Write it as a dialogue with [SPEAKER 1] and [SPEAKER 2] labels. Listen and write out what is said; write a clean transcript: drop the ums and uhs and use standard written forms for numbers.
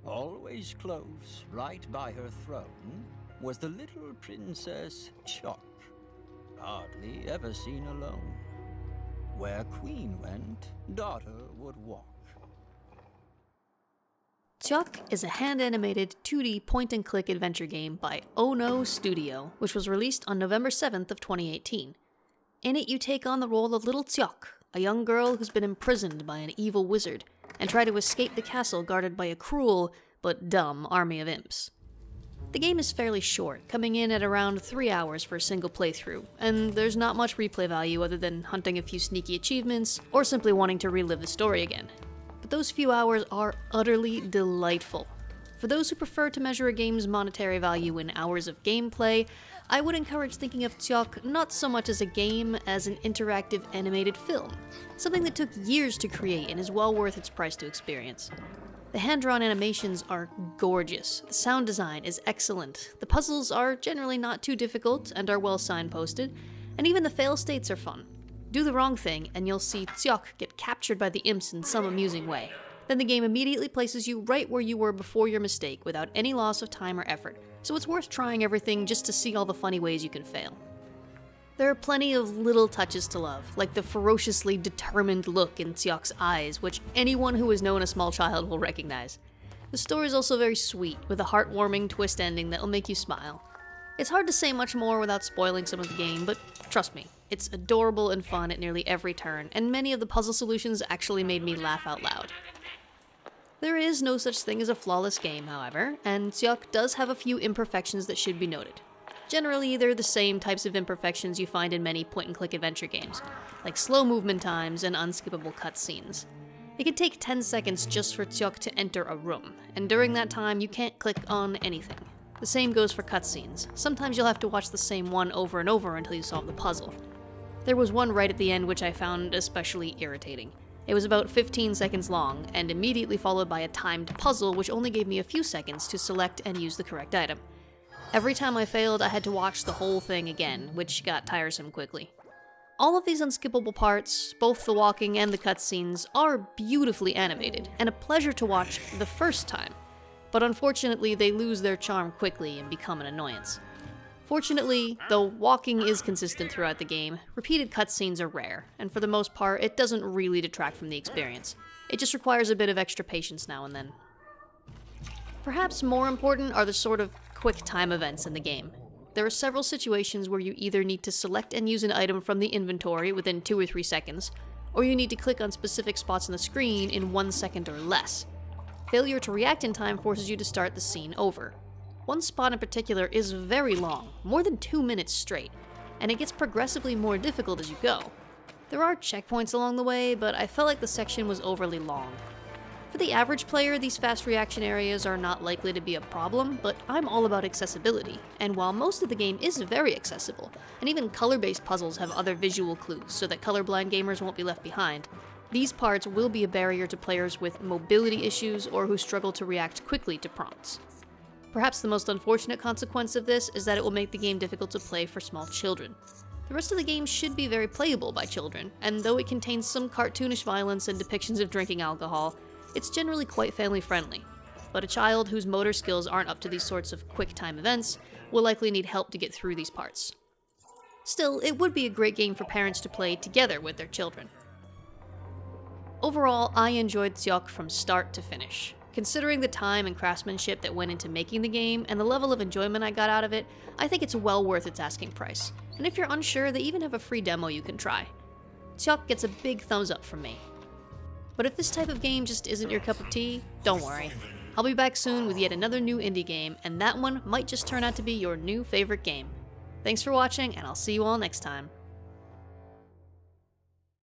[SPEAKER 1] Always close, right by her throne, was the little princess Tsioque, hardly ever seen alone. Where queen went, daughter would walk.
[SPEAKER 2] Tsioque is a hand-animated 2D point-and-click adventure game by Ono Studio, which was released on November 7th of 2018. In it, you take on the role of little Tsioque, a young girl who's been imprisoned by an evil wizard, and try to escape the castle guarded by a cruel but dumb army of imps. The game is fairly short, coming in at around 3 hours for a single playthrough, and there's not much replay value other than hunting a few sneaky achievements or simply wanting to relive the story again. But those few hours are utterly delightful. For those who prefer to measure a game's monetary value in hours of gameplay, I would encourage thinking of Tsioque not so much as a game as an interactive animated film, something that took years to create and is well worth its price to experience. The hand-drawn animations are gorgeous, the sound design is excellent, the puzzles are generally not too difficult and are well signposted, and even the fail states are fun. Do the wrong thing, and you'll see Tsioque get captured by the imps in some amusing way. Then the game immediately places you right where you were before your mistake without any loss of time or effort, so it's worth trying everything just to see all the funny ways you can fail. There are plenty of little touches to love, like the ferociously determined look in Tsioque's eyes, which anyone who has known a small child will recognize. The story is also very sweet, with a heartwarming twist ending that will make you smile. It's hard to say much more without spoiling some of the game, but trust me, it's adorable and fun at nearly every turn, and many of the puzzle solutions actually made me laugh out loud. There is no such thing as a flawless game, however, and Tsioque does have a few imperfections that should be noted. Generally, they're the same types of imperfections you find in many point-and-click adventure games, like slow movement times and unskippable cutscenes. It can take 10 seconds just for Tsioque to enter a room, and during that time you can't click on anything. The same goes for cutscenes. Sometimes you'll have to watch the same one over and over until you solve the puzzle. There was one right at the end which I found especially irritating. It was about 15 seconds long, and immediately followed by a timed puzzle which only gave me a few seconds to select and use the correct item. Every time I failed, I had to watch the whole thing again, which got tiresome quickly. All of these unskippable parts, both the walking and the cutscenes, are beautifully animated, and a pleasure to watch the first time. But unfortunately, they lose their charm quickly and become an annoyance. Fortunately, though walking is consistent throughout the game, repeated cutscenes are rare, and for the most part, it doesn't really detract from the experience. It just requires a bit of extra patience now and then. Perhaps more important are the sort of quick time events in the game. There are several situations where you either need to select and use an item from the inventory within 2 or 3 seconds, or you need to click on specific spots on the screen in 1 second or less. Failure to react in time forces you to start the scene over. One spot in particular is very long, more than 2 minutes straight, and it gets progressively more difficult as you go. There are checkpoints along the way, but I felt like the section was overly long. For the average player, these fast reaction areas are not likely to be a problem, but I'm all about accessibility, and while most of the game is very accessible, and even color-based puzzles have other visual clues so that colorblind gamers won't be left behind, these parts will be a barrier to players with mobility issues or who struggle to react quickly to prompts. Perhaps the most unfortunate consequence of this is that it will make the game difficult to play for small children. The rest of the game should be very playable by children, and though it contains some cartoonish violence and depictions of drinking alcohol, it's generally quite family-friendly. But a child whose motor skills aren't up to these sorts of quick-time events will likely need help to get through these parts. Still, it would be a great game for parents to play together with their children. Overall, I enjoyed Tsioque from start to finish. Considering the time and craftsmanship that went into making the game and the level of enjoyment I got out of it, I think it's well worth its asking price. And if you're unsure, they even have a free demo you can try. Tsioque gets a big thumbs up from me. But if this type of game just isn't your cup of tea, don't worry. I'll be back soon with yet another new indie game, and that one might just turn out to be your new favorite game. Thanks for watching, and I'll see you all next time.